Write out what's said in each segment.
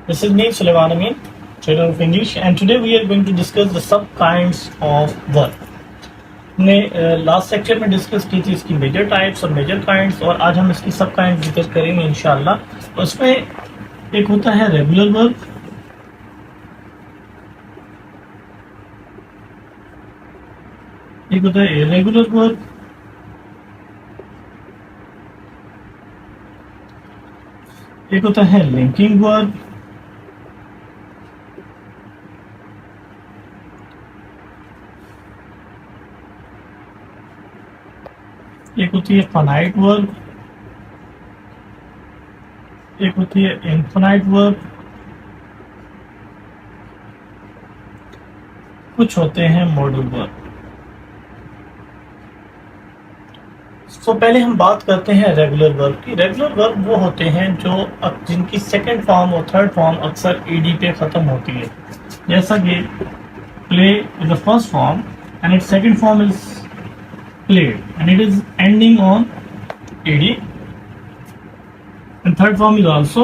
This is me, Sulaiman Amin, trainer of English, and today we are going to discuss the sub kinds of verb. हमने last section में discuss की थी इसकी major types और major kinds, और आज हम इसकी सब काइंड्स डिस्कस करेंगे इंशाल्लाह। उसमें एक होता है रेगुलर वर्ब, एक होता है इरेगुलर वर्ब, एक होता है लिंकिंग वर्ब, एक होती है फाइनाइट वर्ब, एक होती है इनफाइनाइट वर्ब, कुछ होते हैं मॉडल वर्ब। तो पहले हम बात करते हैं रेगुलर वर्ब की। रेगुलर वर्ब वो होते हैं जो जिनकी सेकंड फॉर्म और थर्ड फॉर्म अक्सर ईडी पे खत्म होती है, जैसा कि play is the first form and it's second form is played and it is ending on ed, and third form is also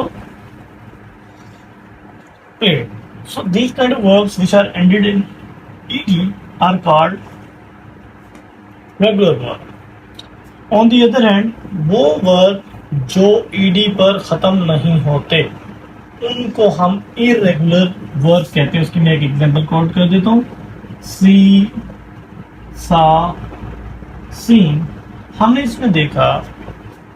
played. So these kind of verbs which are ended in ed are called regular verb. On the other hand, वो verb जो ed पर ख़त्म नहीं होते उनको हम irregular verb कहते हैं। उसकी मैं एक एग्जांपल कोट कर देता हूँ। सी, सा, सीन। हमने इसमें देखा,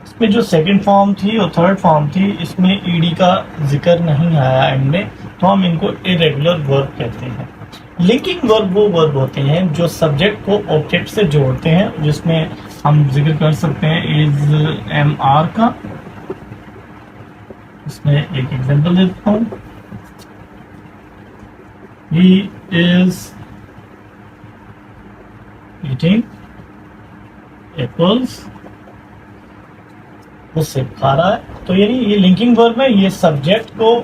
इसमें जो सेकंड फॉर्म थी और थर्ड फॉर्म थी, इसमें ईडी का जिक्र नहीं आया एंड में, तो हम इनको इरेगुलर वर्ब कहते हैं। लिंकिंग वर्ब वो वर्ब होते हैं जो सब्जेक्ट को ऑब्जेक्ट से जोड़ते हैं, जिसमें हम जिक्र कर सकते हैं इज एम आर का। इसमें एक एग्जांपल देता हूँ, ही इज ईटिंग एप्पल्स, वो सेब खा रहा है। तो यानी ये लिंकिंग वर्ब है, ये सब्जेक्ट को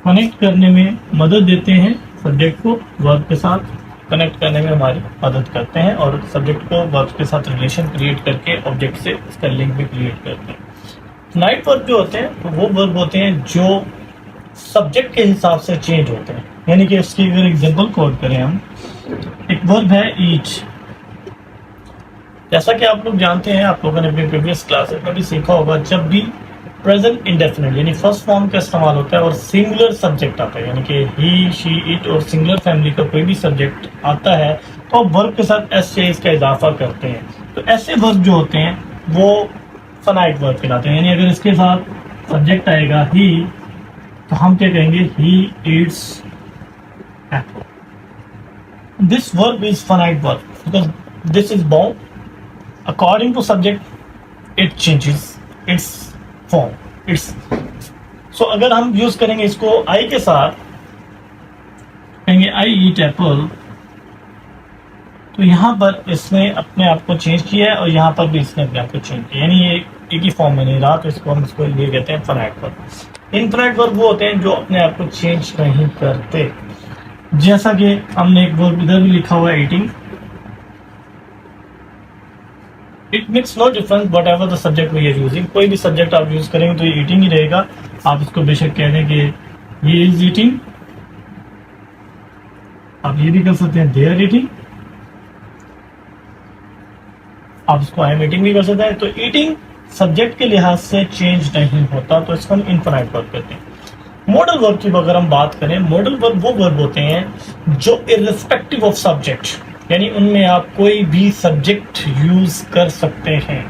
कनेक्ट करने में मदद देते हैं, सब्जेक्ट को वर्ब के साथ कनेक्ट करने में हमारी मदद करते हैं, और सब्जेक्ट को वर्ब के साथ रिलेशन क्रिएट करके ऑब्जेक्ट से इसका लिंक भी क्रिएट करते हैं। नाइट वर्ब जो होते हैं तो वो वर्ब होते हैं जो सब्जेक्ट के हिसाब से चेंज होते हैं। यानी कि इसकी अगर एग्जाम्पल कोट करें हम, एक वर्ब है ईट। जैसा कि आप लोग जानते हैं, आप लोगों ने अपनी प्रीवियस क्लासेस में भी सीखा होगा, जब भी प्रेजेंट इंडेफिनिट यानी फर्स्ट फॉर्म का इस्तेमाल होता है और सिंगुलर सब्जेक्ट आता है, यानी कि ही, शी, इट और सिंगुलर फैमिली का कोई भी सब्जेक्ट आता है, तो आप वर्ब के साथ एस से इसका इजाफा करते हैं। तो ऐसे वर्ब जो होते हैं वो फाइनाइट वर्ब कहलाते हैं। यानी अगर इसके साथ सब्जेक्ट आएगा ही, तो हम क्या कहेंगे, he eats Apple. This verb is finite verb because this is bound according to subject, it changes its form. So अगर हम यूज करेंगे इसको आई के साथ, कहेंगे आई ईट एप्पल, तो यहाँ पर इसने अपने आप को चेंज किया है और यहाँ पर भी इसने अपने आप को चेंज किया, यानी ये एक ही फॉर्म में नहीं रहा, तो इसको हम इसको ये कहते हैं फाइनाइट वर्ब। इनफाइनाइट वर्ब वो होते हैं जो अपने आप को चेंज नहीं करते, जैसा कि हमने एक वर्ब इधर भी लिखा हुआ है, eating. It makes no difference whatever the subject we are using. कोई भी सब्जेक्ट आप यूज करेंगे तो ये ईटिंग ही रहेगा। आप इसको बेशक कह दें कि ये इज ईटिंग, आप ये भी कर सकते हैं दे आर ईटिंग, आप इसको आई एम ईटिंग भी कर सकते हैं। तो ईटिंग सब्जेक्ट के लिहाज से चेंज नहीं होता, तो इसको हम इनफाइनाइट वर्ब कहते हैं। मॉडल वर्ब की अगर हम बात करें, मॉडल वर्ब वो वर्ब होते हैं जो इर्रिस्पेक्टिव ऑफ सब्जेक्ट, यानी उनमें आप कोई भी सब्जेक्ट यूज कर सकते हैं,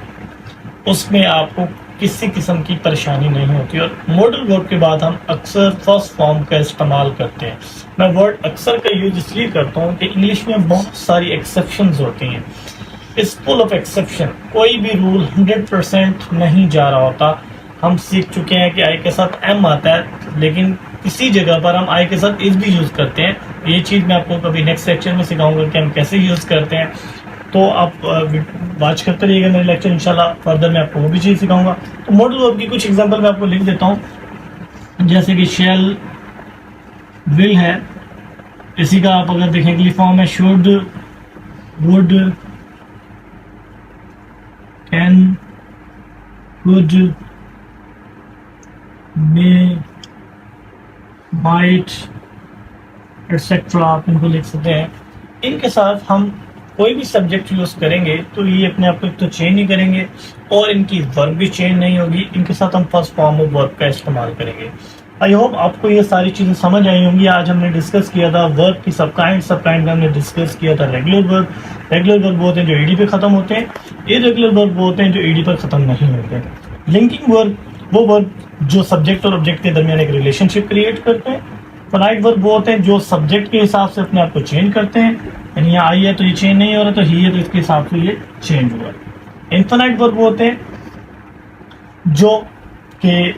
उसमें आपको किसी किस्म की परेशानी नहीं होती। और मॉडल वर्ब के बाद हम अक्सर फर्स्ट फॉर्म का इस्तेमाल करते हैं। मैं वर्ड अक्सर का यूज इसलिए करता हूँ कि इंग्लिश में बहुत सारी एक्सेप्शंस होती हैं, इस फुल ऑफ एक्सेप्शन। कोई भी रूल 100% नहीं जा रहा होता। हम सीख चुके हैं कि आई के साथ एम आता है, लेकिन किसी जगह पर हम आई के साथ इज भी यूज करते हैं। ये चीज़ मैं आपको कभी नेक्स्ट लेक्चर में सिखाऊंगा कि हम कैसे यूज करते हैं, तो आप वॉच करते रहिएगा मेरे लेक्चर, इंशाल्लाह फर्दर मैं आपको वो भी चीज़ सिखाऊंगा। तो मॉडल वर्ब की कुछ एग्जांपल मैं आपको लिख देता हूँ, जैसे कि शेल, विल है, इसी का आप अगर देखें कि फॉर्म है should, would, can, could, may, might etcetera आप इनको लिख सकते हैं। इनके साथ हम कोई भी सब्जेक्ट यूज करेंगे तो ये अपने आप को एक तो चेंज नहीं करेंगे और इनकी वर्ब भी चेंज नहीं होगी। इनके साथ हम फर्स्ट फॉर्म ऑफ वर्ब का इस्तेमाल करेंगे। आई होप आपको ये सारी चीजें समझ आई होंगी। आज हमने डिस्कस किया था वर्ब की सब काइंड में हमने डिस्कस किया था रेगुलर वर्ब वो होते हैं जो ईडी पे खत्म होते हैं, इरेगुलर वर्ब वो होते हैं जो ईडी पर खत्म नहीं होते। लिंकिंग वर्ब वो वर्ब जो सब्जेक्ट और ऑब्जेक्ट के दरमियान एक रिलेशनशिप क्रिएट करते हैं। फिनाइट वर्ब वो होते हैं जो सब्जेक्ट के हिसाब से अपने आप को चेंज करते हैं, यानी यहाँ आई है तो ये चेंज नहीं हो रहा, तो ही है तो इसके हिसाब से ये चेंज हुआ। इनफिनाइट वर्ब वो होते हैं जो कि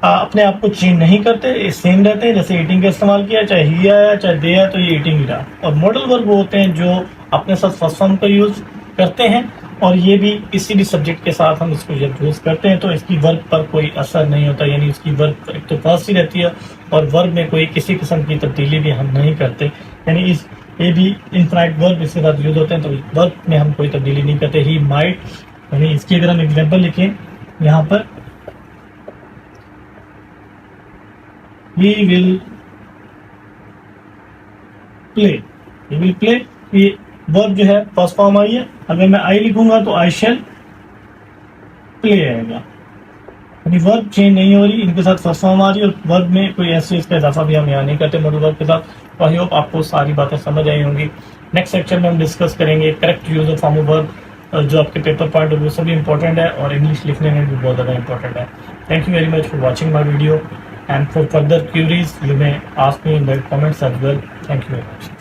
अपने आप को चेंज नहीं करते, सेम रहते हैं। जैसे ईटिंग का इस्तेमाल किया, चाहे ही आया चाहे दे आया तो ये ईटिंग ही रहा। और मॉडल वर्ब वो होते हैं जो अपने साथ फर्स्ट फॉर्म का यूज करते हैं और ये भी किसी भी सब्जेक्ट के साथ हम इसको जब यूज करते हैं तो इसकी वर्ब पर कोई असर नहीं होता, यानी इसकी वर्ब एक तो फर्स्ट ही रहती है और वर्ब में कोई किसी किस्म की तब्दीली भी हम नहीं करते। यानी इस ये भी इनफिनाइट वर्ब इसके साथ यूज होते हैं तो वर्ब में हम कोई तब्दीली नहीं करते। ही माइट, यानी इसकी अगर हम एग्जाम्पल लिखें यहाँ पर, he will play, ये वर्ब जो है फर्स्ट फॉर्म आई है। अगर मैं आई लिखूंगा तो आई शेल प्ले आएगा, यानी वर्ब चेंज नहीं हो रही, इनके साथ फर्स्ट फॉर्म आ रही है और वर्ब में कोई ऐसे इसका इजाफा भी हम यहाँ नहीं करते मॉडल वर्ब के साथ। आई होप आपको सारी बातें समझ आई होंगी। नेक्स्ट सेक्शन में हम डिस्कस करेंगे correct use of form of verb, जो आपके पेपर पार्ट है वो सभी इंपॉर्टेंट है और इंग्लिश लिखने में भी बहुत ज़्यादा इंपॉर्टेंट है। Thank you very much for watching my video, and for further queries you may ask me in the comments as well. Thank you very much.